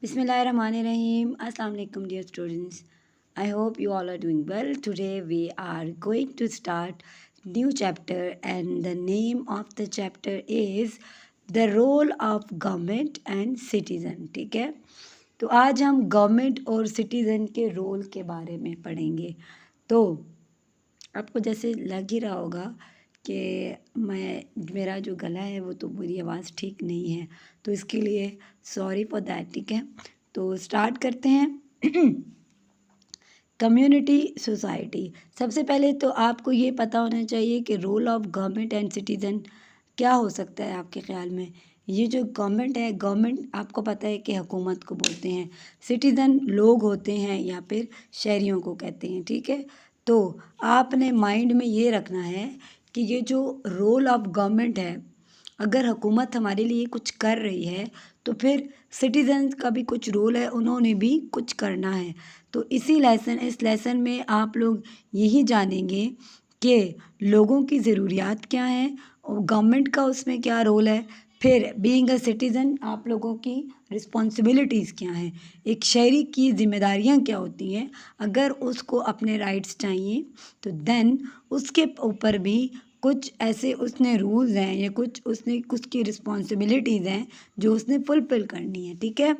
Bismillahirrahmanirrahim. Assalamu alaikum dear students. I hope you all are doing well. Today we are going to start new chapter and the name of the chapter is the role of government and citizen. ठीक है, तो आज हम government और citizen के role के बारे में पढ़ेंगे। तो आपको जैसे लग ही रहा होगा कि मेरा जो गला है वो तो मेरी आवाज़ ठीक नहीं है, तो इसके लिए सॉरी फॉर दैट। ठीक है, तो स्टार्ट करते हैं। Community society. सबसे पहले तो आपको ये पता होना चाहिए कि role of government and citizen क्या हो सकता है आपके ख़्याल में। ये जो गवर्नमेंट है, गवर्नमेंट आपको पता है कि हुकूमत को बोलते हैं, सिटीज़न लोग होते हैं या फिर शहरियों को कहते हैं। ठीक है, तो आपने माइंड में ये रखना है कि ये जो रोल ऑफ गवर्नमेंट है, अगर हुकूमत हमारे लिए कुछ कर रही है तो फिर सिटीजन्स का भी कुछ रोल है, उन्होंने भी कुछ करना है। तो इस लेसन में आप लोग यही जानेंगे कि लोगों की ज़रूरियात क्या हैं और गवर्नमेंट का उसमें क्या रोल है। फिर बीइंग अ सिटीज़न आप लोगों की रिस्पॉन्सिबिलिटीज़ क्या हैं, एक शहरी की ज़िम्मेदारियाँ क्या होती हैं। अगर उसको अपने राइट्स चाहिए तो देन उसके ऊपर भी कुछ ऐसे उसने रूल्स हैं या कुछ उसने कुछ की रिस्पॉन्सिबिलिटीज़ हैं जो उसने फुलफ़िल करनी है। ठीक है,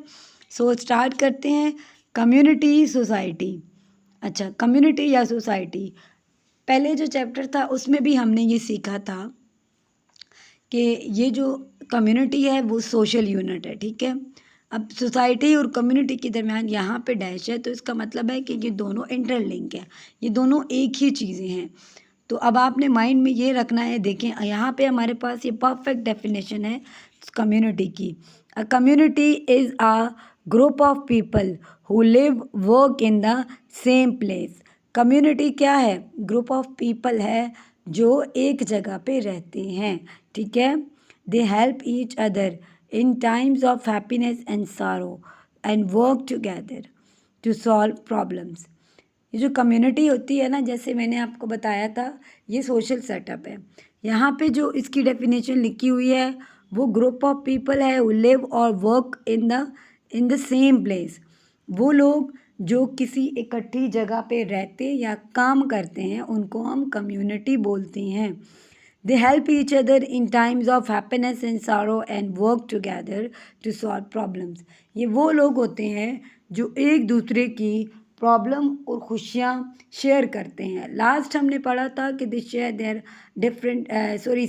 सो स्टार्ट करते हैं। Community society. अच्छा, कम्युनिटी या सोसाइटी, पहले जो चैप्टर था उसमें भी हमने ये सीखा था कि ये जो कम्युनिटी है वो सोशल यूनिट है। ठीक है, अब सोसाइटी और कम्युनिटी के दरमियान यहाँ पे डैश है, तो इसका मतलब है कि ये दोनों इंटरलिंक है, ये दोनों एक ही चीज़ें हैं। तो अब आपने माइंड में ये रखना है। देखें यहाँ पे हमारे पास ये परफेक्ट डेफिनेशन है कम्युनिटी की। A community is a group of people who live work in the same place. Community क्या है? ग्रुप ऑफ पीपल है जो एक जगह पे रहते हैं। ठीक है, they help each other in times of happiness and sorrow and work together to solve problems. ये जो कम्युनिटी होती है ना, जैसे मैंने आपको बताया था, ये सोशल सेटअप है। यहाँ पे जो इसकी डेफिनेशन लिखी हुई है वो ग्रुप ऑफ पीपल है हु लिव और work in the same place. वो लोग जो किसी इकट्ठी जगह पे रहते या काम करते हैं उनको हम कम्युनिटी बोलते हैं। They help each other in times of happiness and sorrow and work together to solve problems. ये वो लोग होते हैं जो एक दूसरे की प्रॉब्लम और खुशियाँ शेयर करते हैं। लास्ट हमने पढ़ा था कि they share their different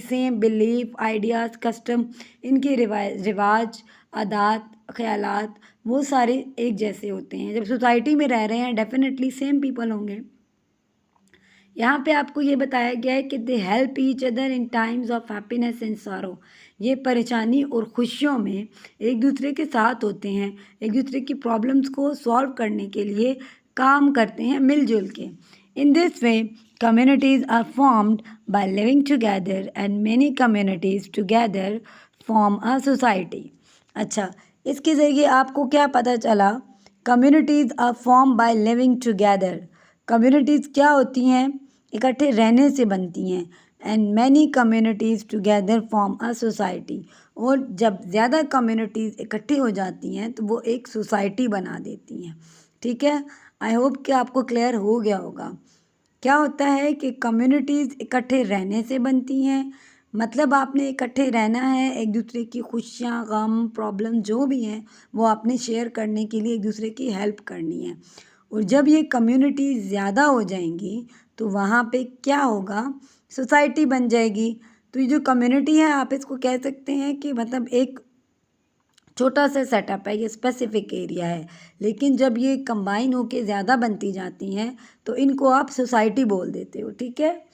same belief ideas custom. इनके रिवाज आदात ख्यालात वो सारे एक जैसे होते हैं। जब सोसाइटी में रह रहे हैं डेफिनेटली सेम पीपल होंगे। यहाँ पे आपको ये बताया गया है कि दे help each other in times of happiness and sorrow. ये परेशानी और खुशियों में एक दूसरे के साथ होते हैं, एक दूसरे की प्रॉब्लम्स को सॉल्व करने के लिए काम करते हैं मिलजुल के। In this way communities are formed by living together and many communities together form a society. अच्छा, इसके ज़रिए आपको क्या पता चला? Communities are form by living together. Communities क्या होती हैं? इकट्ठे रहने से बनती हैं। And many communities together form a society. और जब ज़्यादा कम्युनिटीज़ इकट्ठी हो जाती हैं तो वो एक सोसाइटी बना देती हैं। ठीक है, आई होप कि आपको क्लियर हो गया होगा। क्या होता है कि कम्युनिटीज़ इकट्ठे रहने से बनती हैं, मतलब आपने इकट्ठे रहना है, एक दूसरे की खुशियाँ गम प्रॉब्लम जो भी हैं वो आपने शेयर करने के लिए एक दूसरे की हेल्प करनी है। और जब ये कम्युनिटी ज़्यादा हो जाएंगी तो वहाँ पे क्या होगा? सोसाइटी बन जाएगी। तो ये जो कम्युनिटी है आप इसको कह सकते हैं कि मतलब एक छोटा सा सेटअप है, ये स्पेसिफिक एरिया है, लेकिन जब ये कंबाइन होके ज़्यादा बनती जाती हैं तो इनको आप सोसाइटी बोल देते हो। ठीक है,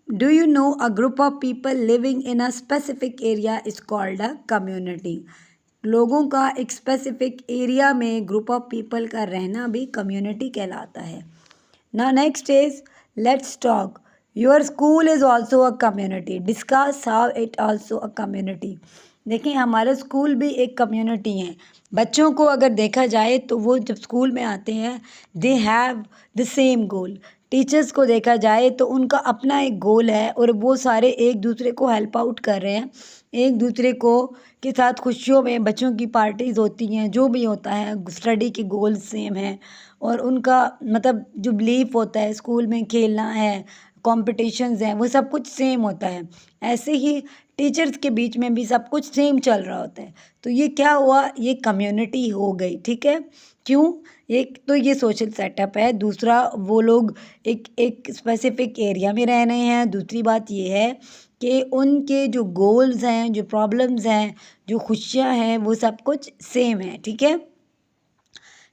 do you know a group of people living in a specific area is called a community. लोगों का एक स्पेसिफिक एरिया में ग्रुप ऑफ पीपल का रहना भी कम्युनिटी कहलाता है। ना next is let's talk your school is also a community. Discuss how it also a community. देखिए हमारा स्कूल भी एक कम्युनिटी है। बच्चों को अगर देखा जाए तो वो जब स्कूल में आते हैं they have the same goal. Teachers को देखा जाए तो उनका अपना एक गोल है और वो सारे एक दूसरे को हेल्प आउट कर रहे हैं, एक दूसरे को के साथ खुशियों में बच्चों की पार्टीज़ होती हैं, जो भी होता है स्टडी के गोल सेम हैं और उनका मतलब जो बिलीफ होता है स्कूल में खेलना है, कॉम्पिटिशन्स हैं, वो सब कुछ सेम होता है। ऐसे ही टीचर्स के बीच में भी सब कुछ सेम चल रहा होता है। तो ये क्या हुआ, ये कम्युनिटी हो गई, ठीक है। क्यों? एक तो ये सोशल सेटअप है, दूसरा वो लोग एक एक स्पेसिफिक एरिया में रह रहे हैं, दूसरी बात ये है कि उनके जो गोल्स हैं, जो प्रॉब्लम्स हैं, जो खुशियाँ हैं, वो सब कुछ सेम है, ठीक है।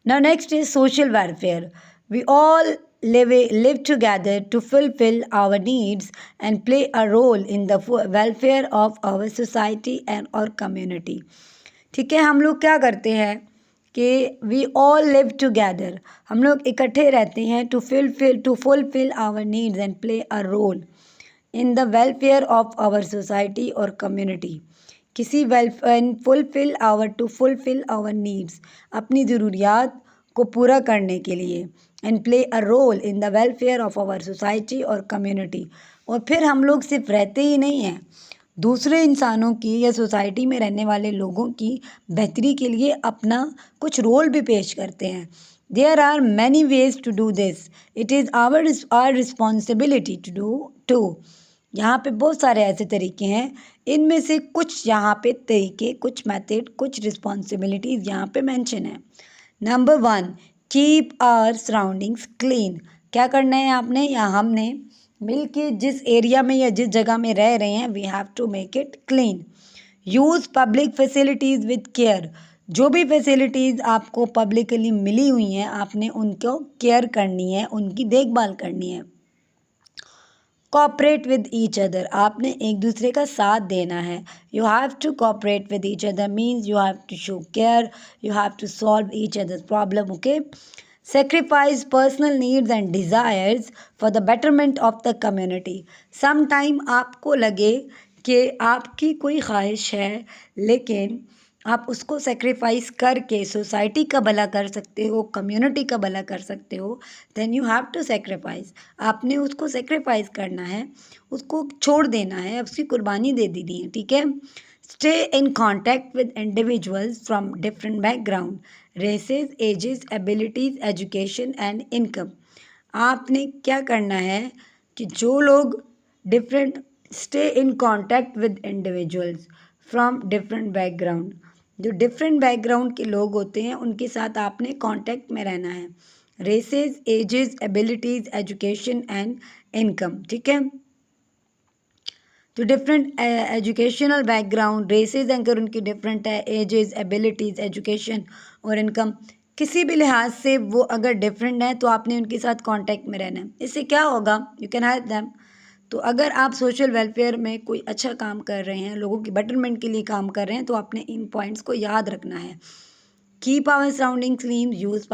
Now next is social welfare. We all live together to fulfill our needs and play a role in the welfare of our society and our community. ठीक है, हम लोग क्या करते हैं कि वी ऑल लिव टुगेदर, हम लोग इकट्ठे रहते हैं to fulfil our needs and play a role in the welfare of our society और कम्युनिटी। किसी फुलफिल आवर नीड्स, अपनी ज़रूरियात को पूरा करने के लिए, and play a role in the welfare of our society और कम्युनिटी। और फिर हम लोग सिर्फ रहते ही नहीं हैं, दूसरे इंसानों की या सोसाइटी में रहने वाले लोगों की बेहतरी के लिए अपना कुछ रोल भी पेश करते हैं। There are many ways to do this, it is our responsibility to do to. यहाँ पे बहुत सारे ऐसे तरीके हैं, इनमें से कुछ यहाँ पे तरीके, कुछ मेथड, कुछ रिस्पॉन्सिबिलिटीज़ यहाँ पे मेंशन है। Number 1, keep our surroundings clean. क्या करना है आपने या हमने मिल के जिस एरिया में या जिस जगह में रह रहे हैं, we have to make it clean. Use public facilities with care. जो भी फैसिलिटीज़ आपको पब्लिकली मिली हुई हैं, आपने उनको केयर करनी है, उनकी देखभाल करनी है। कॉपरेट विद ईच अदर, आपने एक दूसरे का साथ देना है। You have to cooperate with each other means you have to show care, you have to solve each other problem, okay. Sacrifice personal needs and desires for the betterment of the community. Sometime आपको लगे कि आपकी कोई ख्वाहिश है लेकिन आप उसको सेक्रीफाइस करके सोसाइटी का भला कर सकते हो, कम्युनिटी का भला कर सकते हो, then you have to sacrifice. आपने उसको सेक्रीफाइस करना है, उसको छोड़ देना है, उसकी कुर्बानी दे देनी है, ठीक है। Stay in contact with individuals from different background, races, ages, abilities, education and income. आपने क्या करना है कि जो लोग different, stay in contact with individuals from different background, जो डिफरेंट बैकग्राउंड के लोग होते हैं उनके साथ आपने कांटेक्ट में रहना है। Races, ages, abilities, education and income, ठीक है। तो डिफरेंट एजुकेशनल बैकग्राउंड, रेसेस अगर उनकी डिफरेंट है, एजेस, एबिलिटीज़, एजुकेशन और इनकम, किसी भी लिहाज से वो अगर डिफरेंट है तो आपने उनके साथ कांटेक्ट में रहना है। इससे क्या होगा, यू कैन हेल्प देम। तो अगर आप सोशल वेलफेयर में कोई अच्छा काम कर रहे हैं, लोगों की बेटरमेंट के लिए काम कर रहे हैं, तो आपने इन पॉइंट्स को याद रखना है। Keep our surrounding clean, use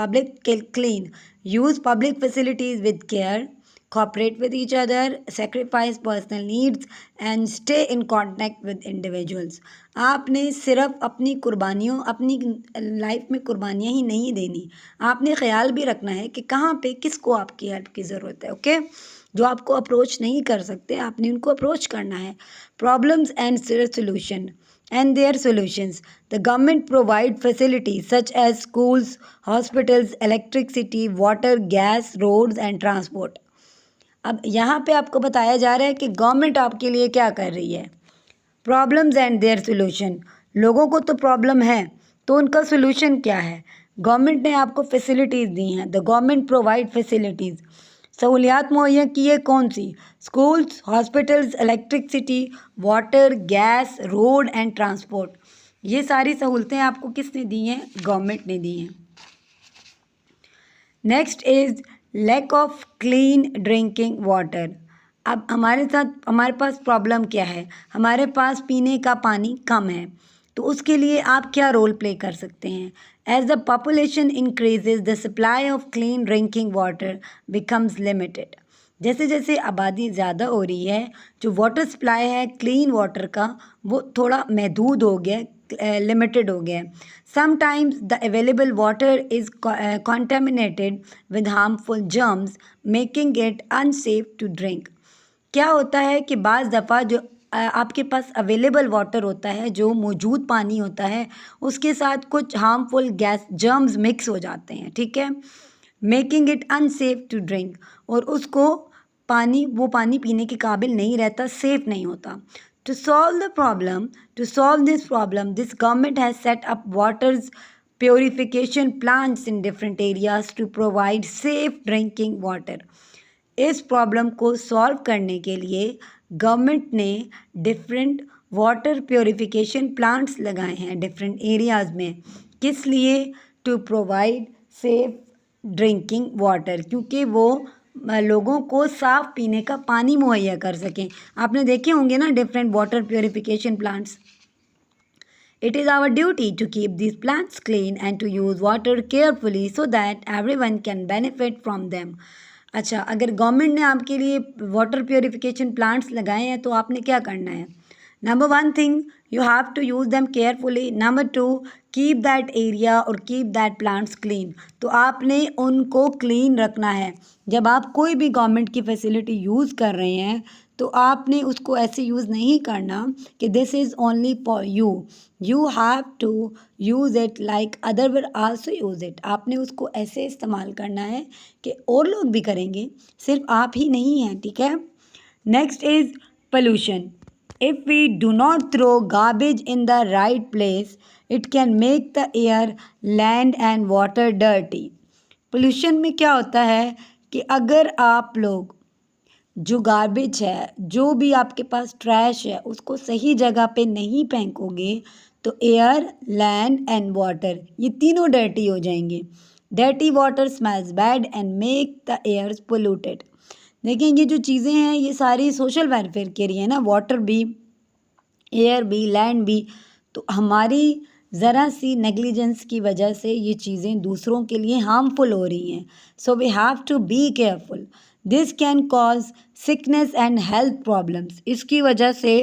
public facilities with care, cooperate with each other, sacrifice personal needs and stay in contact with individuals. आपने सिर्फ अपनी कुर्बानियों, अपनी लाइफ में कुर्बानियाँ ही नहीं देनी, आपने ख्याल भी रखना है कि कहाँ पे किसको आपकी हेल्प की ज़रूरत है, ओके। जो आपको अप्रोच नहीं कर सकते, आपने उनको अप्रोच करना है। Problems and solution and their solutions. The government provide facilities such as schools, hospitals, electricity, water, gas, roads and transport. अब यहाँ पे आपको बताया जा रहा है कि गवर्नमेंट आपके लिए क्या कर रही है। प्रॉब्लम्स एंड देयर सोल्यूशन, लोगों को तो प्रॉब्लम है तो उनका सोल्यूशन क्या है। गवर्नमेंट ने आपको फैसिलिटीज़ दी हैं, द गवर्नमेंट प्रोवाइड फैसिलिटीज़, सहूलियात मुहैया की है कौन सी, schools, hospitals, electricity, water, gas, road and transport. ये सारी सहूलतें आपको किसने दी हैं, गवर्नमेंट ने दी हैं। Next is lack of clean drinking water. अब हमारे पास प्रॉब्लम क्या है, हमारे पास पीने का पानी कम है, तो उसके लिए आप क्या रोल प्ले कर सकते हैं। As the population increases the supply of clean drinking water becomes limited. जैसे जैसे आबादी ज़्यादा हो रही है, जो वाटर सप्लाई है क्लीन वाटर का वो थोड़ा महदूद हो गया, लिमिटेड हो गया है. Sometimes the available water is contaminated with harmful germs, making it unsafe to drink. क्या होता है कि बाज़ दफ़ा जो आपके पास अवेलेबल वाटर होता है, जो मौजूद पानी होता है, उसके साथ कुछ हार्मफुल गैस जर्म्स मिक्स हो जाते हैं, ठीक है, making it unsafe to drink, और उसको वो पानी पीने के काबिल नहीं रहता, सेफ नहीं होता. To solve this problem, this government has set up waters purification plants in different areas to provide safe drinking water. इस प्रॉब्लम को सॉल्व करने के लिए गवर्नमेंट ने डिफरेंट वाटर प्योरिफिकेशन प्लांट्स लगाए हैं डिफरेंट एरियाज़ में. किस लिए? To provide safe drinking water, क्योंकि वो लोगों को साफ़ पीने का पानी मुहैया कर सकें. आपने देखे होंगे ना different water purification plants. It is our duty to keep these plants clean and to use water carefully so that everyone can benefit from them. अच्छा, अगर गवर्नमेंट ने आपके लिए वाटर प्योरिफिकेशन प्लांट्स लगाए हैं तो आपने क्या करना है? Number 1 thing, you have to use them carefully. Number 2, keep that area और कीप दैट प्लांट्स क्लीन. तो आपने उनको क्लीन रखना है. जब आप कोई भी गवर्नमेंट की फैसिलिटी यूज़ कर रहे हैं तो आपने उसको ऐसे यूज़ नहीं करना कि this is only for you. You have to use it like other will also use it. आपने उसको ऐसे इस्तेमाल करना है कि और लोग भी करेंगे, सिर्फ आप ही नहीं हैं, ठीक है. Next is pollution. If we do not throw garbage in the right place, it can make the air, land and water dirty. Pollution में क्या होता है कि अगर आप लोग जो गार्बेज है, जो भी आपके पास ट्रैश है, उसको सही जगह पे नहीं फेंकोगे तो एयर, लैंड एंड वाटर, ये तीनों डर्टी हो जाएंगे. Dirty water smells bad and make the air polluted. देखिए, ये जो चीज़ें हैं ये सारी सोशल वेलफेयर के लिए है ना, वाटर भी, एयर भी, लैंड भी. तो हमारी ज़रा सी नेग्लिजेंस की वजह से ये चीज़ें दूसरों के लिए हार्मफुल हो रही हैं. So we have to be careful. This can cause sickness and health problems. इसकी वजह से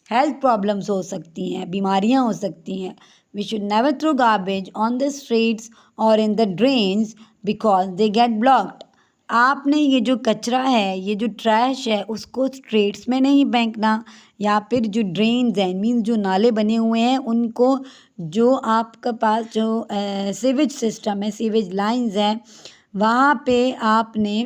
हेल्थ प्रॉब्लम्स हो सकती हैं, बीमारियां हो सकती हैं. We should never throw garbage on the streets और in the drains because they get blocked. आपने ये जो कचरा है, ये जो ट्रैश है, उसको स्ट्रीट्स में नहीं फेंकना, या फिर जो ड्रेन्स हैं, मीन्स जो नाले बने हुए हैं, उनको, जो आपके पास जो सीवेज सिस्टम है, सीवेज लाइंस हैं, वहाँ पे आपने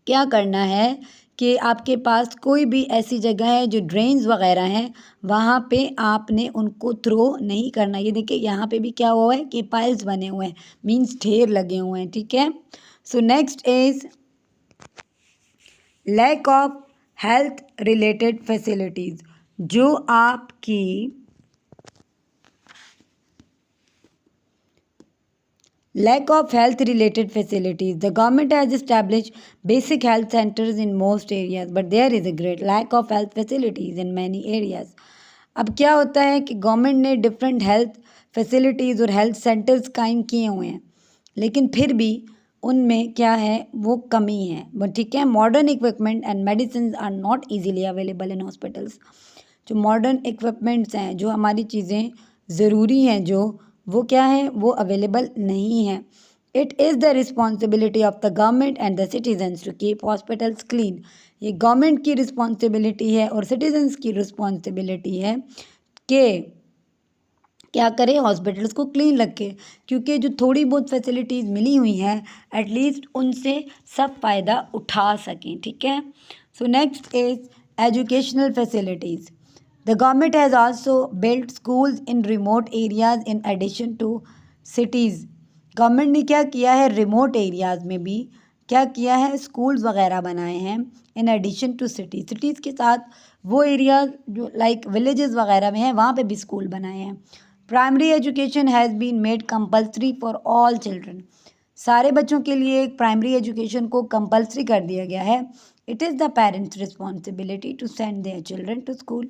क्या करना है कि आपके पास कोई भी ऐसी जगह है जो ड्रेन्स वगैरह हैं, वहाँ पे आपने उनको थ्रो नहीं करना. ये देखिए, यहाँ पे भी क्या हुआ है कि पाइल्स बने हुए हैं, मीन्स ढेर लगे हुए हैं, ठीक है. So next is lack of health related facilities. जो आपकी lack of health related facilities. The government has established basic health centers in most areas, but there is a great lack of health facilities in many areas. अब क्या होता है कि government ने different health facilities और health centres कायम किए हुए हैं, लेकिन फिर भी उनमें क्या है, वो कमी है. बट ठीक है, modern equipment and medicine are not easily available in hospitals. जो मॉडर्न इक्विपमेंट्स हैं, जो हमारी चीज़ें ज़रूरी हैं, जो वो क्या है, वो अवेलेबल नहीं है. It is the responsibility of the government and the citizens to keep hospitals clean. ये गवर्नमेंट की रिस्पॉन्सिबिलिटी है और सिटीजन्स की रिस्पॉन्सिबिलिटी है कि क्या करें, हॉस्पिटल्स को क्लीन रखें, क्योंकि जो थोड़ी बहुत फैसिलिटीज़ मिली हुई हैं, एटलीस्ट उनसे सब फ़ायदा उठा सकें, ठीक है. So next is educational facilities. The government has also built schools in remote areas in addition to cities. Government ने क्या किया है, रिमोट एरियाज़ में भी क्या किया है, स्कूल्स वगैरह बनाए हैं. इन एडिशन टू सिटीज़ के साथ वो एरिया जो लाइक विलेजेस वगैरह में हैं, वहाँ पे भी स्कूल बनाए हैं. Primary education has been made compulsory for all children. सारे बच्चों के लिए एक प्राइमरी एजुकेशन को कंपल्सरी कर दिया गया है. It is the parents responsibility to send their children to school.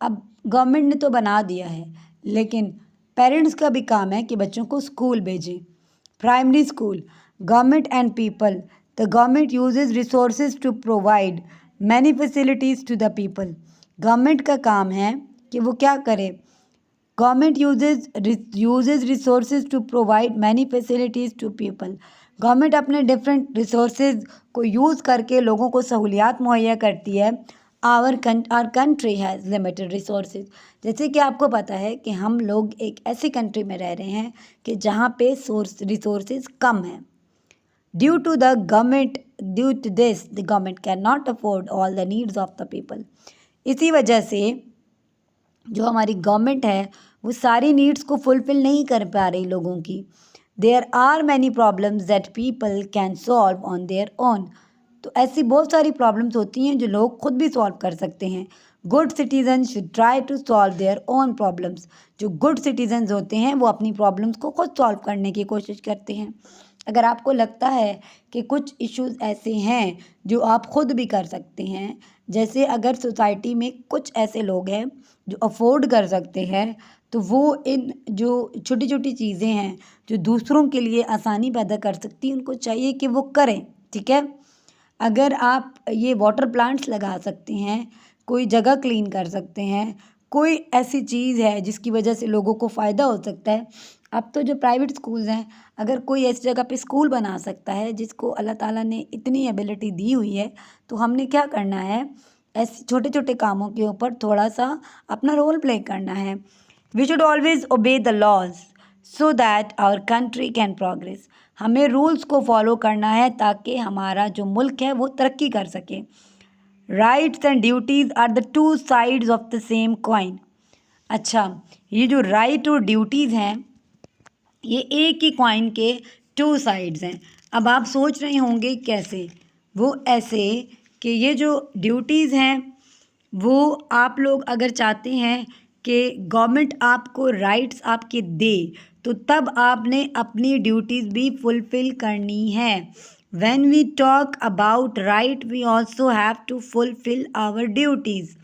अब गवर्नमेंट ने तो बना दिया है, लेकिन पेरेंट्स का भी काम है कि बच्चों को स्कूल भेजें. Primary school. Government and people. The government uses resources to provide many facilities to the people. Government का काम है कि वो क्या करे। Government uses resources to provide many facilities to people. Government अपने डिफरेंट रिसोर्सेज को यूज़ करके लोगों को सहूलियात मुहैया करती है। Our country has limited resources. जैसे कि आपको पता है कि हम लोग एक ऐसी कंट्री में रह रहे हैं कि जहाँ पे रिसोर्सेज कम हैं। Due to this, the government cannot afford all the needs of the people. इसी वजह से जो हमारी गवर्नमेंट है वो सारी नीड्स को फुलफिल नहीं कर पा रही लोगों की। There are many problems that people can solve on their own. तो ऐसी बहुत सारी प्रॉब्लम्स होती हैं जो लोग खुद भी सॉल्व कर सकते हैं। Good citizen should try to solve their own problems. जो गुड सिटीजन्स होते हैं वो अपनी प्रॉब्लम्स को खुद सॉल्व करने की कोशिश करते हैं। अगर आपको लगता है कि कुछ इश्यूज ऐसे हैं जो आप खुद भी कर सकते हैं, जैसे अगर सोसाइटी में कुछ ऐसे लोग हैं जो अफोर्ड कर सकते हैं, तो वो इन जो छोटी छोटी चीज़ें हैं जो दूसरों के लिए आसानी पैदा कर सकती हैं, उनको चाहिए कि वो करें। ठीक है, अगर आप ये वाटर प्लांट्स लगा सकते हैं, कोई जगह क्लीन कर सकते हैं, कोई ऐसी चीज़ है जिसकी वजह से लोगों को फ़ायदा हो सकता है। अब तो जो प्राइवेट स्कूल्स हैं, अगर कोई ऐसी जगह पे स्कूल बना सकता है जिसको अल्लाह ताला ने इतनी एबिलिटी दी हुई है, तो हमने क्या करना है, ऐसे छोटे छोटे कामों के ऊपर थोड़ा सा अपना रोल प्ले करना है। We should always obey the laws so that our country can progress. हमें रूल्स को फॉलो करना है ताकि हमारा जो मुल्क है वो तरक्की कर सके। Rights and duties are the two sides of the same coin. अच्छा, ये जो राइट और ड्यूटीज़ हैं ये एक ही कॉइन के टू साइड्स हैं। अब आप सोच रहे होंगे कैसे। वो ऐसे कि ये जो ड्यूटीज़ हैं वो आप लोग अगर चाहते हैं कि गवर्नमेंट आपको राइट्स आपके दे, तो तब आपने अपनी ड्यूटीज़ भी फुलफ़िल करनी है। When we talk about right we also have to fulfil our duties.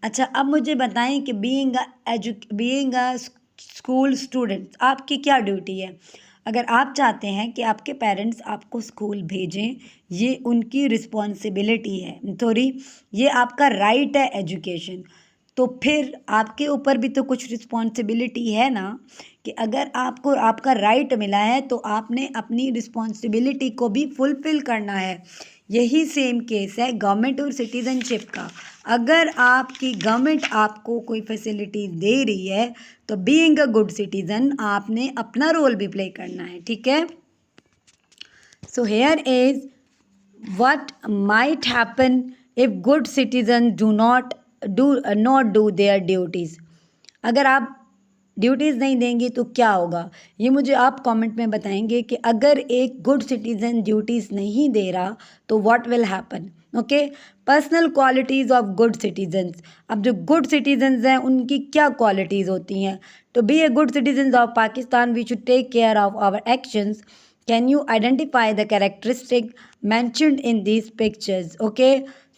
अच्छा, अब मुझे बताएं कि बीइंग अ स्कूल स्टूडेंट आपकी क्या ड्यूटी है। अगर आप चाहते हैं कि आपके पेरेंट्स आपको स्कूल भेजें, ये उनकी रिस्पॉन्सिबिलिटी है, सॉरी ये आपका राइट है एजुकेशन, तो फिर आपके ऊपर भी तो कुछ रिस्पॉन्सिबिलिटी है ना, कि अगर आपको आपका राइट मिला है तो आपने अपनी रिस्पॉन्सिबिलिटी को भी फुलफ़िल करना है। यही सेम केस है गवर्नमेंट और सिटीज़नशिप का। अगर आपकी गवर्नमेंट आपको कोई फैसिलिटी दे रही है तो बीइंग अ गुड सिटीज़न आपने अपना रोल भी प्ले करना है। ठीक है, so here is what might happen if good citizens do not do their duties। अगर आप ड्यूटीज़ नहीं देंगे तो क्या होगा, ये मुझे आप कमेंट में बताएंगे कि अगर एक गुड सिटीज़न ड्यूटीज़ नहीं दे रहा तो what will happen. Okay, personal qualities of good citizens. अब जो गुड सिटीजन्स हैं उनकी क्या क्वालिटीज़ होती हैं। To be a good citizens of Pakistan we should take care of our actions. Can you identify the characteristic mentioned in these pictures? Okay,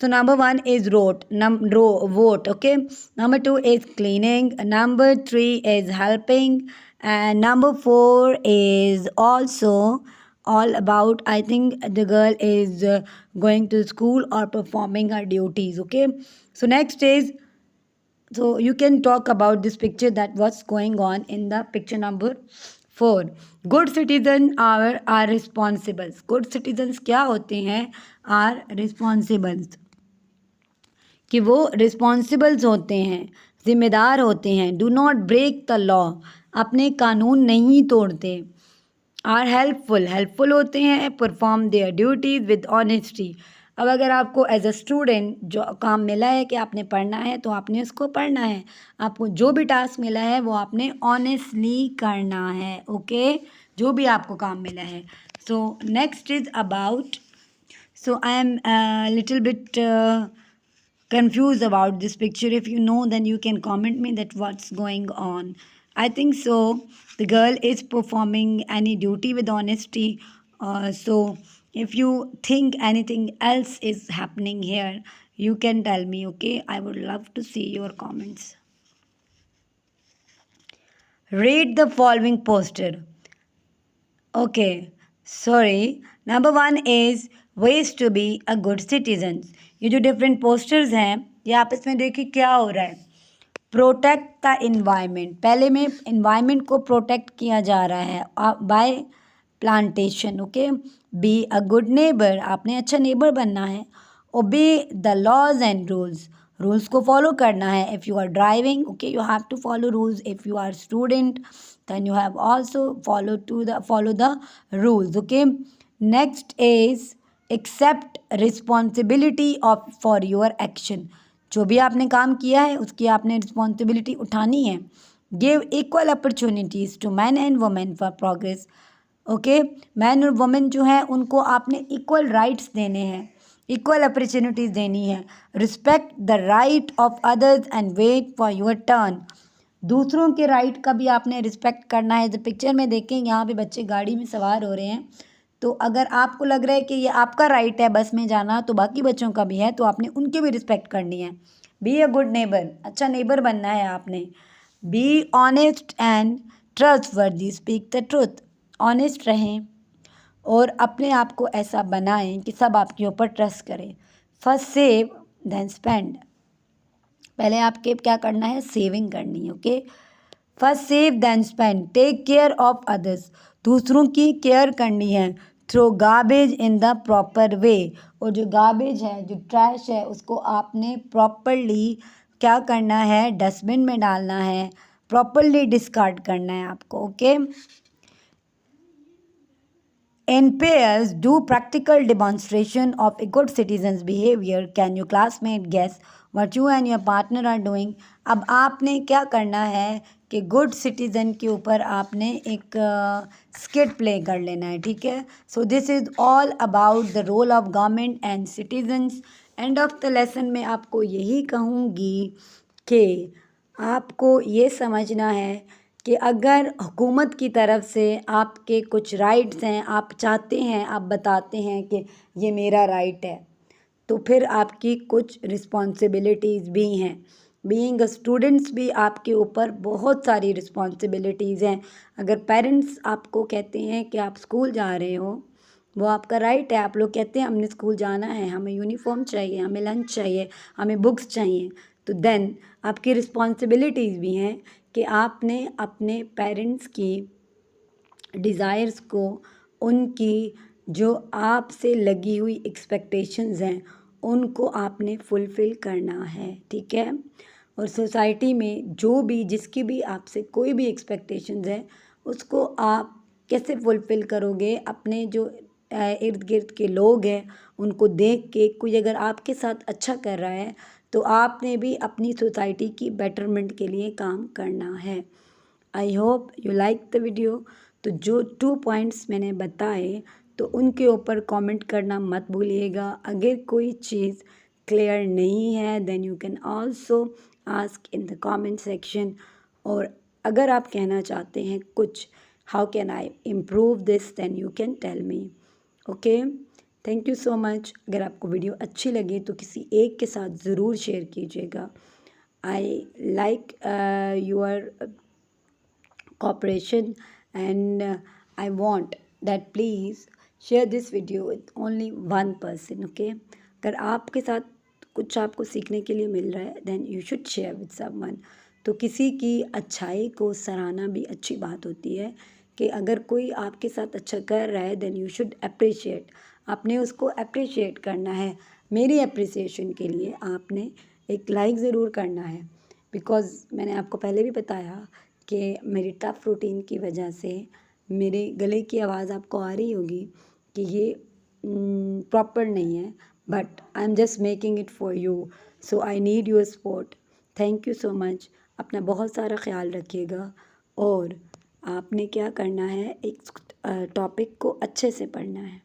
so number one is vote. Okay, number two is cleaning, number three is helping, and number four is also all about, I think the girl is going to school or performing her duties. Okay, so next is, so you can talk about this picture, that what's going on in the picture number 4। Good citizen are responsibles. Good citizens क्या होते हैं, are रिस्पॉन्सिबल्स, कि वो रिस्पॉन्सिबल्स होते हैं, जिम्मेदार होते हैं। Do not break the law, अपने कानून नहीं तोड़ते। आर हेल्पफुल होते हैं। Perform their duties with honesty. अब अगर आपको एज अ स्टूडेंट जो काम मिला है कि आपने पढ़ना है तो आपने उसको पढ़ना है। आपको जो भी टास्क मिला है वो आपने ऑनेस्टली करना है। ओके, जो भी आपको काम मिला है। So next is about, so I am little bit confused about this picture. If you know, then you can comment me that what's going on. I think so the girl is performing any duty with honesty. So if you think anything else is happening here, you can tell me. Okay, I would love to see your comments. Read the following poster. Okay, sorry. Number one is ways to be a good citizen. ये जो different posters हैं ये आपस में देखिए क्या हो रहा है। प्रोटेक्ट द इन्वायरमेंट, पहले में इन्वायरमेंट को प्रोटेक्ट किया जा रहा है by plantation. Okay, be a good neighbour, आपने अच्छा नेबर बनना है। Obey the laws and rules, rules को फॉलो करना है। If you are driving, okay, you have to follow rules. If you are student, then you have also follow the rules. Okay, next is accept responsibility of for your action, जो भी आपने काम किया है उसकी आपने रिस्पॉन्सिबिलिटी उठानी है। Give equal opportunities to man and women for progress. Okay, man और वुमेन जो है उनको आपने इक्वल राइट्स देने हैं, इक्वल अपॉर्चुनिटीज़ देनी है। Respect the right of others and wait for your turn, दूसरों के राइट का भी आपने रिस्पेक्ट करना है। जब पिक्चर में देखें यहाँ पे बच्चे गाड़ी में सवार हो रहे हैं, तो अगर आपको लग रहा है कि ये आपका राइट है बस में जाना, तो बाकी बच्चों का भी है, तो आपने उनकी भी रिस्पेक्ट करनी है। बी अ गुड नेबर, अच्छा नेबर बनना है आपने। Be honest and trustworthy, speak the truth, honest रहें और अपने आप को ऐसा बनाएं कि सब आपके ऊपर ट्रस्ट करें। फर्स्ट सेव देन स्पेंड, पहले आपके क्या करना है, सेविंग करनी है। Okay, first save then spend, take care of others, दूसरों की केयर करनी है। Throw garbage in the proper way, और जो गार्बेज है, जो ट्रैश है, उसको आपने प्रॉपरली क्या करना है, डस्टबिन में डालना है, प्रॉपरली डिस्कार्ड करना है आपको। Okay, in pairs, do practical demonstration of a good citizen's behavior. Can your classmate guess what you and your partner are doing? अब आपने क्या करना है कि गुड सिटीज़न के ऊपर आपने एक स्किट प्ले कर लेना है, ठीक है। So this is all about the role of government and citizens. End of the lesson में आपको यही कहूँगी कि आपको ये समझना है कि अगर हुकूमत की तरफ से आपके कुछ राइट्स हैं, आप चाहते हैं, आप बताते हैं कि ये मेरा राइट है, तो फिर आपकी कुछ रिस्पॉन्सिबिलिटीज़ भी हैं। बीइंग अ स्टूडेंट्स भी आपके ऊपर बहुत सारी रिस्पॉन्सिबिलिटीज़ हैं। अगर पेरेंट्स आपको कहते हैं कि आप स्कूल जा रहे हो, वो आपका राइट है। आप लोग कहते हैं हमने स्कूल जाना है, हमें यूनिफॉर्म चाहिए, हमें लंच चाहिए, हमें बुक्स चाहिए, तो देन आपकी रिस्पॉन्सिबिलिटीज़ भी हैं कि आपने अपने पेरेंट्स की डिज़ायर्स को, उनकी जो आपसे लगी हुई एक्सपेक्टेशंस हैं, उनको आपने फुलफ़िल करना है, ठीक है। और सोसाइटी में जो भी जिसकी भी आपसे कोई भी एक्सपेक्टेशंस है, उसको आप कैसे फुलफ़िल करोगे, अपने जो इर्द गिर्द के लोग हैं उनको देख के कोई अगर आपके साथ अच्छा कर रहा है, तो आपने भी अपनी सोसाइटी की बेटरमेंट के लिए काम करना है। I hope you like the video. तो जो 2 पॉइंट्स मैंने बताए, तो उनके ऊपर कमेंट करना मत भूलिएगा। अगर कोई चीज़ क्लियर नहीं है, then you can also ask in the comment section. और अगर आप कहना चाहते हैं कुछ, how can I improve this, then you can tell me. Okay, thank you so much. अगर आपको वीडियो अच्छी लगे तो किसी एक के साथ ज़रूर शेयर कीजिएगा। I like your cooperation, and I want that please share this video with only one person. Okay, अगर आपके साथ कुछ आपको सीखने के लिए मिल रहा है, then you should share with someone. तो किसी की अच्छाई को सराहना भी अच्छी बात होती है कि अगर कोई आपके साथ अच्छा कर रहा है, then you should appreciate, आपने उसको अप्रिशिएट करना है। मेरी अप्रिसिएशन के लिए आपने एक लाइक ज़रूर करना है, बिकॉज़ मैंने आपको पहले भी बताया कि मेरी टफ़ रूटीन की वजह से मेरे गले की आवाज़ आपको आ रही होगी कि ये प्रॉपर नहीं है, but I am just making it for you, so I need your support. Thank you so much. अपना बहुत सारा ख्याल रखिएगा, और आपने क्या करना है, एक टॉपिक को अच्छे से पढ़ना है।